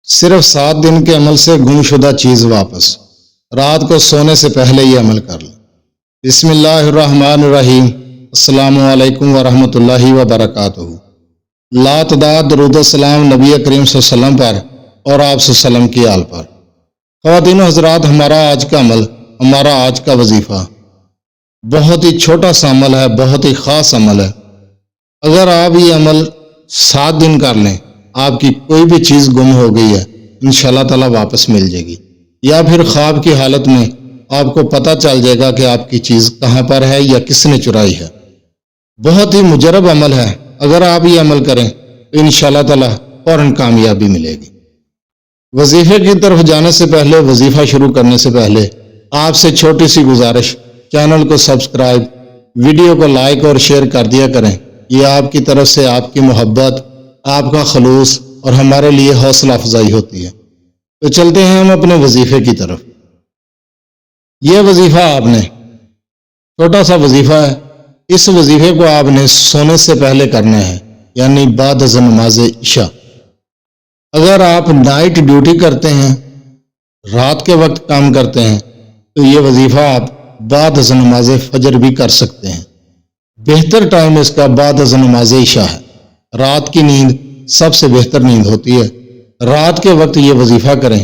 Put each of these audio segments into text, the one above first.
صرف 7 دن کے عمل سے گم شدہ چیز واپس۔ رات کو سونے سے پہلے یہ عمل کر لیں۔ بسم اللہ الرحمن الرحیم۔ السلام علیکم ورحمۃ اللہ وبرکاتہ۔ لاتعداد درود و سلام نبی کریم صلی اللہ علیہ وسلم پر اور آپ صلی اللہ علیہ وسلم کی آل پر۔ خواتین و حضرات، ہمارا آج کا عمل، ہمارا آج کا وظیفہ بہت ہی چھوٹا سا عمل ہے، بہت ہی خاص عمل ہے۔ اگر آپ یہ عمل 7 دن کر لیں، آپ کی کوئی بھی چیز گم ہو گئی ہے انشاءاللہ تعالی واپس مل جائے گی، یا پھر خواب کی حالت میں آپ کو پتہ چل جائے گا کہ آپ کی چیز کہاں پر ہے یا کس نے چرائی ہے۔ بہت ہی مجرب عمل ہے، اگر آپ یہ عمل کریں تو انشاءاللہ تعالی فوراً کامیابی ملے گی۔ وظیفے کی طرف جانے سے پہلے، وظیفہ شروع کرنے سے پہلے آپ سے چھوٹی سی گزارش، چینل کو سبسکرائب، ویڈیو کو لائک اور شیئر کر دیا کریں۔ یہ آپ کی طرف سے آپ کی محبت، آپ کا خلوص اور ہمارے لیے حوصلہ افزائی ہوتی ہے۔ تو چلتے ہیں ہم اپنے وظیفے کی طرف۔ یہ وظیفہ آپ نے، چھوٹا سا وظیفہ ہے، اس وظیفے کو آپ نے سونے سے پہلے کرنا ہے، یعنی بعد از نماز عشاء۔ اگر آپ نائٹ ڈیوٹی کرتے ہیں، رات کے وقت کام کرتے ہیں، تو یہ وظیفہ آپ بعد از نماز فجر بھی کر سکتے ہیں۔ بہتر ٹائم اس کا بعد از نماز عشاء ہے۔ رات کی نیند سب سے بہتر نیند ہوتی ہے۔ رات کے وقت یہ وظیفہ کریں،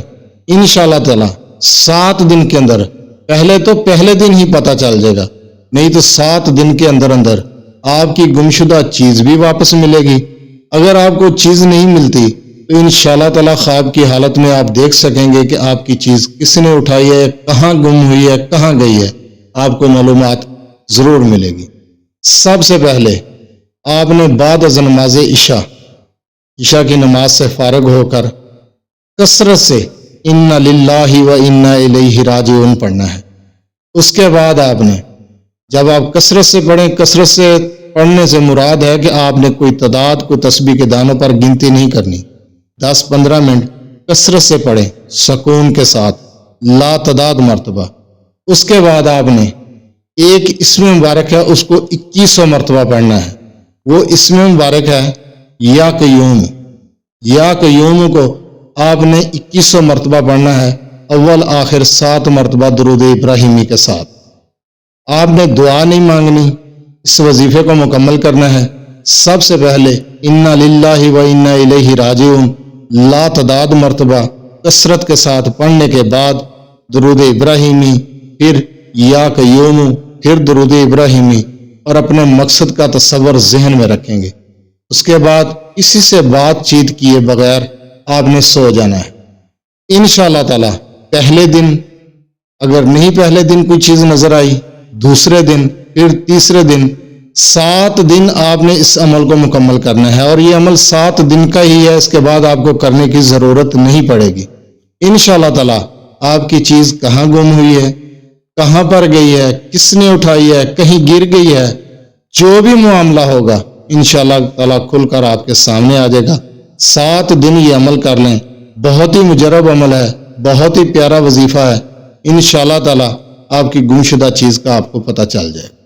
انشاءاللہ تعالی 7 دن کے اندر، پہلے دن ہی پتہ چل جائے گا، نہیں تو 7 دن کے اندر آپ کی گمشدہ چیز بھی واپس ملے گی۔ اگر آپ کو چیز نہیں ملتی تو انشاءاللہ تعالی خواب کی حالت میں آپ دیکھ سکیں گے کہ آپ کی چیز کس نے اٹھائی ہے، کہاں گم ہوئی ہے، کہاں گئی ہے، آپ کو معلومات ضرور ملے گی۔ سب سے پہلے آپ نے بعد از نماز عشاء کی نماز سے فارغ ہو کر کثرت سے انا للہ و انا الیہ راجعون پڑھنا ہے۔ اس کے بعد آپ نے، جب آپ کثرت سے پڑھیں، کثرت سے پڑھنے سے مراد ہے کہ آپ نے کوئی تعداد، کوئی تسبیح کے دانوں پر گنتی نہیں کرنی۔ 10-15 منٹ کثرت سے پڑھیں، سکون کے ساتھ، لا تعداد مرتبہ۔ اس کے بعد آپ نے ایک اسم مبارک ہے، اس کو 2100 مرتبہ پڑھنا ہے۔ وہ اسم مبارک ہے یا قیوم۔ یا قیوم کو آپ نے 2100 مرتبہ پڑھنا ہے، اول آخر 7 مرتبہ درود ابراہیمی کے ساتھ۔ آپ نے دعا نہیں مانگنی، اس وظیفے کو مکمل کرنا ہے۔ سب سے پہلے انا للہ و انا الیہ راجعون لا تعداد مرتبہ کثرت کے ساتھ پڑھنے کے بعد درود ابراہیمی، پھر یا قیوم، پھر درود ابراہیمی، اور اپنے مقصد کا تصور ذہن میں رکھیں گے۔ اس کے بعد کسی سے بات چیت کیے بغیر آپ نے سو جانا ہے۔ انشاءاللہ تعالی پہلے دن، اگر نہیں پہلے دن کوئی چیز نظر آئی، دوسرے دن، پھر تیسرے دن، 7 دن آپ نے اس عمل کو مکمل کرنا ہے، اور یہ عمل 7 دن کا ہی ہے، اس کے بعد آپ کو کرنے کی ضرورت نہیں پڑے گی۔ انشاءاللہ تعالی آپ کی چیز کہاں گم ہوئی ہے، کہاں پر گئی ہے، کس نے اٹھائی ہے، کہیں گر گئی ہے، جو بھی معاملہ ہوگا انشاءاللہ تعالی کھل کر آپ کے سامنے آ جائے گا۔ 7 دن یہ عمل کر لیں، بہت ہی مجرب عمل ہے، بہت ہی پیارا وظیفہ ہے۔ انشاءاللہ تعالی آپ کی گمشدہ چیز کا آپ کو پتہ چل جائے گا۔